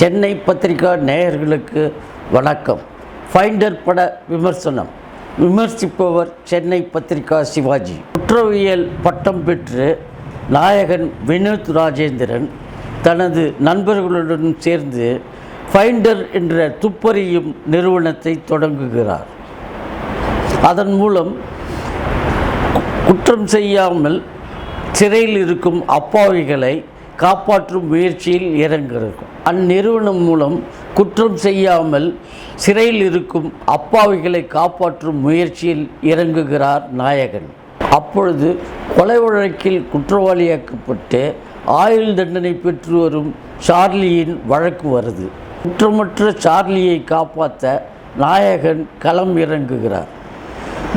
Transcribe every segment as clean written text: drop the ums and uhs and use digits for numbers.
சென்னை பத்திரிகா நேயர்களுக்கு வணக்கம். ஃபைண்டர் பட விமர்சனம். விமர்சிப்பவர் சென்னை பத்திரிகா சிவாஜி. குற்றவியல் பட்டம் பெற்று நாயகன் வினோத் ராஜேந்திரன் தனது நண்பர்களுடன் சேர்ந்து ஃபைண்டர் என்ற துப்பறியும் நிறுவனத்தை தொடங்குகிறார். அதன் மூலம் குற்றம் செய்யாமல் சிறையில் இருக்கும் அப்பாவிகளை காப்பாற்றும் முயற்சியில் இறங்குகிறது. அந்நிறுவனம் மூலம் குற்றம் செய்யாமல் சிறையில் இருக்கும் அப்பாவிகளை காப்பாற்றும் முயற்சியில் இறங்குகிறார் நாயகன். அப்பொழுது கொலை வழக்கில் குற்றவாளியாக்கப்பட்டு ஆயுள் தண்டனை பெற்று வரும் சார்லியின் வழக்கு வருது. குற்றமற்ற சார்லியை காப்பாற்ற நாயகன் களம் இறங்குகிறார்.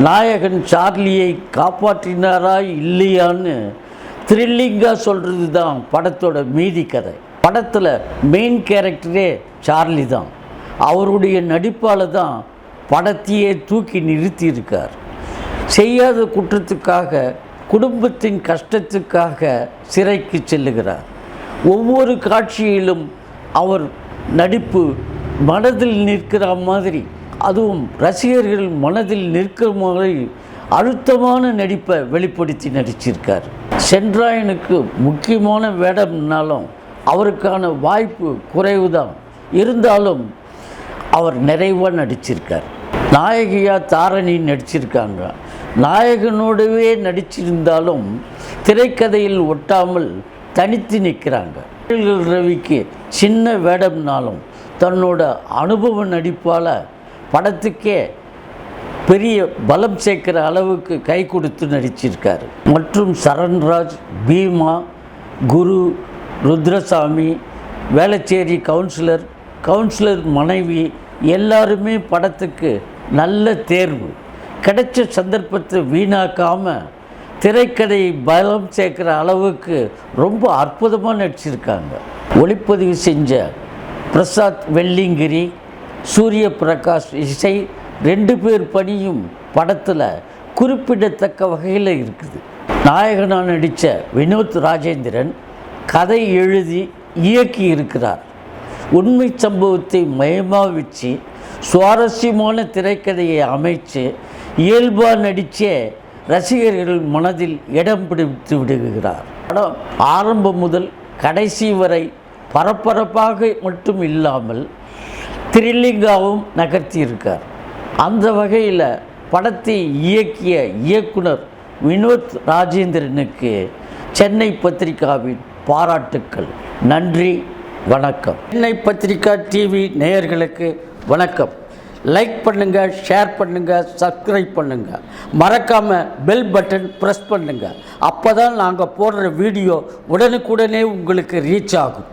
நாயகன் சார்லியை காப்பாற்றினாரா இல்லையான்னு த்ரில்லிங்காக சொல்கிறது தான் படத்தோட மீதி கதை. படத்தில் மெயின் கேரக்டரே சார்லி தான். அவருடைய நடிப்பால் தான் படத்தையே தூக்கி நிறுத்தியிருக்கார். செய்யாத குற்றத்துக்காக, குடும்பத்தின் கஷ்டத்துக்காக சிறைக்கு செல்லுகிறார். ஒவ்வொரு காட்சியிலும் அவர் நடிப்பு மனதில் நிற்கிற மாதிரி, அதுவும் ரசிகர்கள் மனதில் நிற்கிற மாதிரி அழுத்தமான நடிப்பை வெளிப்படுத்தி நடிச்சிருக்கார். சென்ட்ராயனுக்கு முக்கியமான வேடம்னாலும் அவருக்கான வாய்ப்பு குறைவு தான். இருந்தாலும் அவர் நிறைவாக நடிச்சிருக்கார். நாயகியாக தாரணி நடிச்சிருக்காங்க. நாயகனோடவே நடிச்சிருந்தாலும் திரைக்கதையில் ஒட்டாமல் தனித்து நிற்கிறாங்க. ரவிக்கு சின்ன வேடம்னாலும் தன்னோட அனுபவ நடிப்பால் படத்துக்கே பெரிய பலம் சேர்க்கிற அளவுக்கு கை கொடுத்து நடிச்சிருக்காரு. மற்றும் சரண்ராஜ், பீமா, குரு, ருத்ரசாமி, வேளச்சேரி கவுன்சிலர் மனைவி எல்லாருமே படத்துக்கு நல்ல தேர்வு. கிடைச்ச சந்தர்ப்பத்தை வீணாக்காமல் திரைக்கதையை பலம் சேர்க்கிற அளவுக்கு ரொம்ப அற்புதமாக நடிச்சிருக்காங்க. ஒளிப்பதிவு செஞ்ச பிரசாத் வெள்ளிங்கிரி, சூரிய பிரகாஷ் இசை 2 பேர் பணியும் படத்தில் குறிப்பிடத்தக்க வகையில் இருக்குது. நாயகனாக நடித்த வினோத் ராஜேந்திரன் கதை எழுதி இயக்கி இருக்கிறார். உண்மை சம்பவத்தை மையமாக வச்சு சுவாரஸ்யமான திரைக்கதையை அமைச்சு இயல்பாக நடித்தே ரசிகர்கள் மனதில் இடம் பிடித்து விடுகிறார். படம் ஆரம்பம் முதல் கடைசி வரை பரபரப்பாக மட்டும் இல்லாமல் த்ரில்லிங்காகவும் நகர்த்தியிருக்கார். அந்த வகையில் படத்தை இயக்கிய இயக்குனர் வினோத் ராஜேந்திரனுக்கு சென்னை பத்திரிகாவின் பாராட்டுக்கள். நன்றி, வணக்கம். சென்னை பத்திரிகா டிவி நேயர்களுக்கு வணக்கம். லைக் பண்ணுங்கள், ஷேர் பண்ணுங்கள், சப்ஸ்கிரைப் பண்ணுங்கள். மறக்காமல் பெல் பட்டன் ப்ரெஸ் பண்ணுங்கள். அப்போ தான் நாங்கள் போடுற வீடியோ உடனுக்குடனே உங்களுக்கு ரீச் ஆகும்.